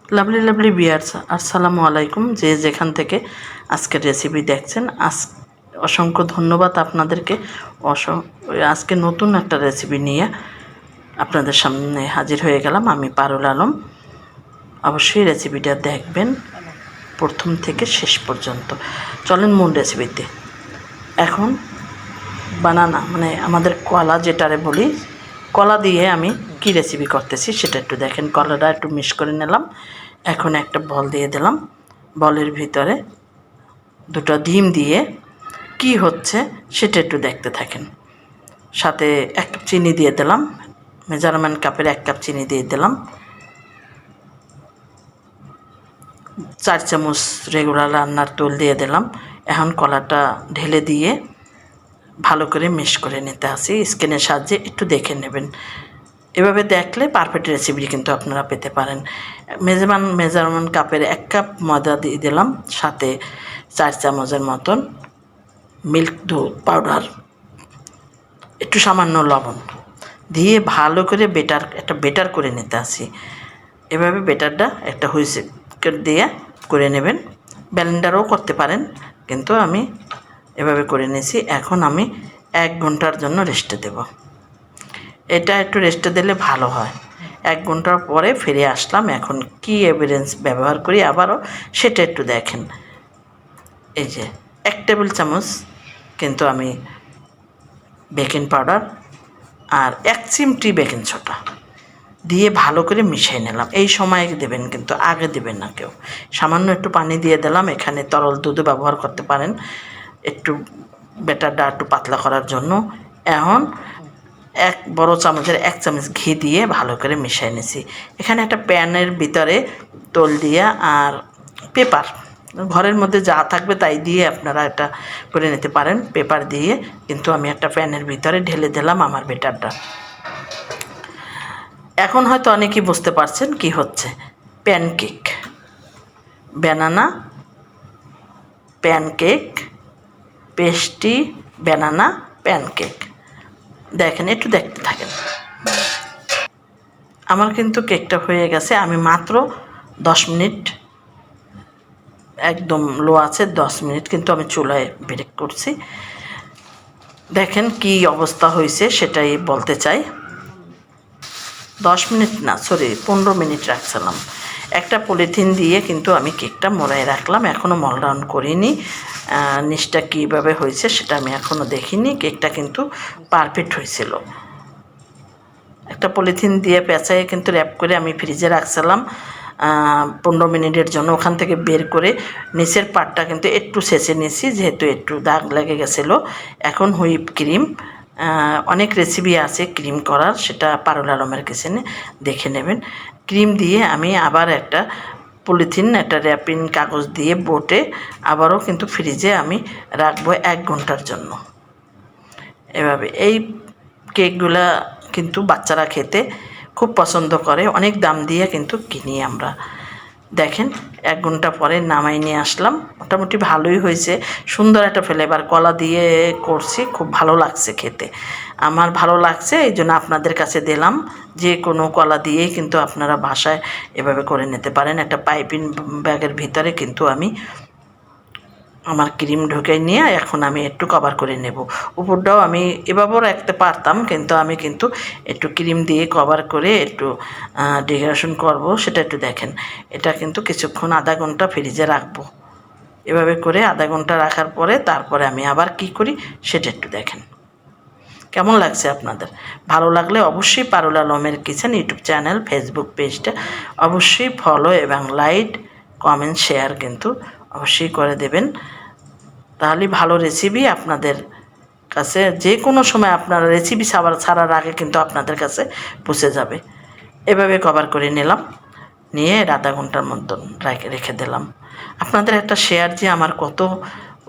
Lovely lovely বিয়ার্স, আসসালামু আলাইকুম। যে যেখান থেকে আজকের রেসিপি দেখছেন, অসংখ্য ধন্যবাদ আপনাদেরকে। আজকে নতুন একটা রেসিপি নিয়ে আপনাদের সামনে হাজির হয়ে গেলাম। আমি পারুল আলম। অবশ্যই রেসিপিটা দেখবেন প্রথম থেকে শেষ পর্যন্ত। চলেন মূল রেসিপিতে। এখন বানানা মানে আমাদের কলা যেটারে বলি, কলা দিয়ে আমি কি রেসিপি করতেছি সেটা একটু দেখেন। কলাটা একটু মিক্স করে নিলাম। এখন একটা বল দিয়ে দিলাম। বলের ভিতরে দুটো ডিম দিয়ে কি হচ্ছে সেটা একটু দেখতে থাকেন। সাথে 1 কাপ চিনি দিয়ে দিলাম। মেজারমেন্ট কাপের 1 কাপ চিনি দিয়ে দিলাম। 4 চামচ রেগুলার রান্নার তেল দিয়ে দিলাম। এখন কলাটা ঢেলে দিয়ে ভালো করে মিক্স করে নিতে আসি। স্ক্রিনের সাহায্যে একটু দেখে নেবেন। এভাবে দেখলে পারফেক্ট রেসিপি কিন্তু আপনারা পেতে পারেন। মেজারমেন্ট কাপের 1 কাপ ময়দা দিয়ে দিলাম। সাথে 4 চামচের মতন মিল্ক দুধ পাউডার, একটু সামান্য লবণ দিয়ে ভালো করে বেটার করে নিতে আসি। এভাবে বেটারটা একটা হুইসেল দিয়ে করে নেবেন। ব্লেন্ডারও করতে পারেন, কিন্তু আমি এভাবে করে নিয়েছি। এখন আমি 1 ঘন্টার জন্য রেস্টে দেব। এটা একটু রেস্টে দিলে ভালো হয়। 1 ঘন্টার পরে ফিরে আসলাম। এখন কি এভিডেন্স ব্যবহার করি আবারও সেটা একটু দেখেন। এই যে 1 টেবিল চামচ কিন্তু আমি বেকিং পাউডার আর 1 চিমটি বেকিং সোডা দিয়ে ভালো করে মিশিয়ে নিলাম। এই সময় দেবেন, কিন্তু আগে দেবেন না কেউ। সামান্য একটু পানি দিয়ে দিলাম। এখানে তরল দুধও ব্যবহার করতে পারেন একটু ব্যাটারটা একটু পাতলা করার জন্য। এখন 1 বড় চামচের 1 চামচ ঘি দিয়ে ভালো করে মিশিয়ে নিয়েছি। এখানে একটা প্যানের ভিতরে তেল দিয়ে আর পেপার, ঘরের মধ্যে যা থাকবে তাই দিয়ে আপনারা এটা করে নিতে পারেন। পেপার দিয়ে কিন্তু আমি একটা প্যানের ভিতরে ঢেলে দিলাম আমার ব্যাটারটা। এখন হয়তো অনেকেই বুঝতে পারছেন কি হচ্ছে। Pancake, banana pancake, pastry banana pancake. দেখেন, একটু দেখতে থাকেন। আমার কিন্তু কেকটা হয়ে গেছে। আমি মাত্র 10 মিনিট, একদম লো আছে 10 মিনিট কিন্তু আমি চুলায় বেক করছি। দেখেন কি অবস্থা হয়েছে সেটাই বলতে চাই। 10 মিনিট না, সরি 15 মিনিট রাখছিলাম। একটা পলিথিন দিয়ে কিন্তু আমি কেকটা মোড়াই রাখলাম। এখনও মলডাউন করিনি। নিচটা কীভাবে হয়েছে সেটা আমি এখনও দেখিনি। কেকটা কিন্তু পারফেক্ট হয়েছিল। একটা পলিথিন দিয়ে পেঁচায়ে কিন্তু র্যাপ করে আমি ফ্রিজে রাখছিলাম 15 মিনিটের জন্য। ওখান থেকে বের করে নিচের পাটটা কিন্তু একটু ছেঁচে নিয়েছি, যেহেতু একটু দাগ লেগে গেছিলো। এখন হুইপ ক্রিম, অনেক রেসিপি আছে ক্রিম করার, সেটা পারুল আলমের কিচেনে দেখে নেবেন। ক্রিম দিয়ে আমি আবার একটা পলিথিন, একটা র্যাপিং কাগজ দিয়ে বটে আবারও কিন্তু ফ্রিজে আমি রাখবো 1 ঘন্টার জন্য। এভাবে এই কেকগুলা কিন্তু বাচ্চারা খেতে খুব পছন্দ করে, অনেক দাম দিয়ে কিন্তু কিনি আমরা। দেখেন 1 ঘন্টা পরে নামাই নিয়ে আসলাম। মোটামুটি ভালোই হয়েছে, সুন্দর একটা ফ্লেভার। কলা দিয়ে করছি, খুব ভালো লাগছে খেতে। আমার ভালো লাগছে, এই জন্য আপনাদের কাছে দিলাম। যে কোনো কলা দিয়েই কিন্তু আপনারা বাসায় এভাবে করে নিতে পারেন। একটা পাইপিং ব্যাগের ভিতরে কিন্তু আমি আমার ক্রিম ঢুকে নিয়ে এখন আমি একটু কভার করে নেব। উপরটাও আমি এভাবেও রাখতে পারতাম, কিন্তু আমি কিন্তু একটু ক্রিম দিয়ে কভার করে একটু ডেকোরেশন করব, সেটা একটু দেখেন। এটা কিন্তু কিছুক্ষণ আধা ঘন্টা ফ্রিজে রাখবো। এভাবে করে আধা ঘন্টা রাখার পরে তারপরে আমি আবার কি করি সেটা একটু দেখেন। কেমন লাগছে আপনাদের? ভালো লাগলে অবশ্যই পারুল আলমের কিচেন ইউটিউব চ্যানেল, ফেসবুক পেজটা অবশ্যই ফলো এবং লাইক, কমেন্ট, শেয়ার কিন্তু অবশ্যই করে দেবেন। তাহলে ভালো রেসিপি আপনাদের কাছে যে কোনো সময় আপনারা রেসিপি ছাড়ার আগে কিন্তু আপনাদের কাছে পৌঁছে যাবে। এভাবে কভার করে নিলাম, নিয়ে আধা ঘন্টার মতন রেখে দিলাম। আপনাদের একটা শেয়ার যে আমার কত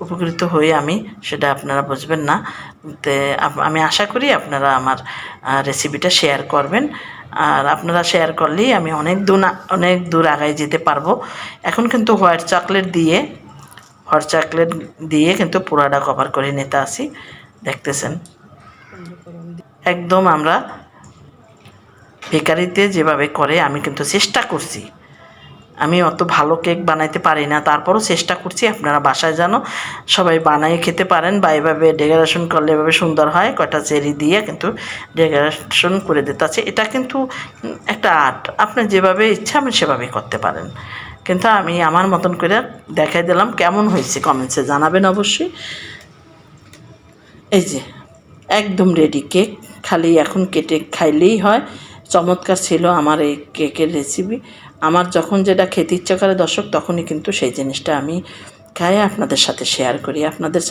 উপকৃত হই আমি, সেটা আপনারা বুঝবেন না। আমি আশা করি আপনারা আমার রেসিপিটা শেয়ার করবেন। আর আপনারা শেয়ার করলেই আমি অনেক দূর আগায় যেতে পারবো। এখন কিন্তু হোয়াইট চকলেট দিয়ে কিন্তু পুরাটা কভার করে নিতে আসি। দেখতেছেন একদম আমরা বেকারিতে যেভাবে করে আমি কিন্তু চেষ্টা করছি আমি অত ভালো কেক বানাইতে পারি না, তারপরও চেষ্টা করছি আপনারা বাসায় যেন সবাই বানিয়ে খেতে পারেন, বা এভাবে ডেকোরেশন করলে এভাবে সুন্দর হয়। কয়টা চেরি দিয়ে কিন্তু ডেকোরেশন করে দিতে আছে। এটা কিন্তু একটা আর্ট, আপনি যেভাবে ইচ্ছা আপনি সেভাবেই করতে পারেন। কিন্তু আমি আমার মতন করে দেখাই দিলাম, কেমন হয়েছে কমেন্টসে জানাবেন অবশ্যই। এই যে একদম রেডি কেক, খালি এখন কেটে খাইলেই হয়। চমৎকার ছিল আমার এই কেকের রেসিপি। আমার যখন যেটা খেতে ইচ্ছা করে দর্শক, তখনই কিন্তু সেই জিনিসটা আমি খাই, আপনাদের সাথে শেয়ার করি। আপনাদের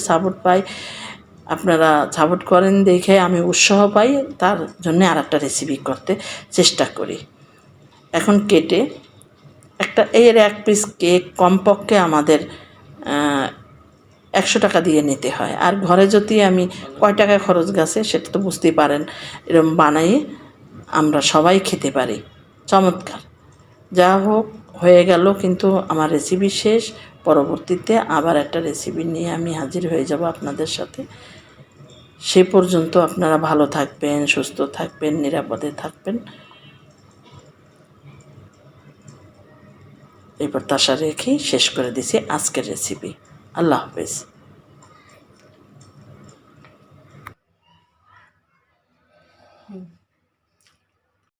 সাপোর্ট পাই, আপনারা সাপোর্ট করেন দেখে আমি উৎসাহ পাই, তার জন্য আর একটা রেসিপি করতে চেষ্টা করি। এখন কেটে এর এক পিস কেক কমপক্ষে আমাদের 100 টাকা দিয়ে নিতে হয়। আর ঘরে যদি আমি কয় টাকা খরচ গেছে সেটা তো বুঝতেই পারেন। এরকম বানাই আমরা সবাই খেতে পারি। চমৎকার। যা হোক, হয়ে গেল কিন্তু আমার রেসিপি শেষ। পরবর্তীতে আবার একটা রেসিপি নিয়ে আমি হাজির হয়ে যাব আপনাদের সাথে। সে পর্যন্ত আপনারা ভালো থাকবেন, সুস্থ থাকবেন, নিরাপদে থাকবেন, এই প্রত্যাশা রেখেই শেষ করে দিছি আজকের রেসিপি। আল্লাহ হাফেজ।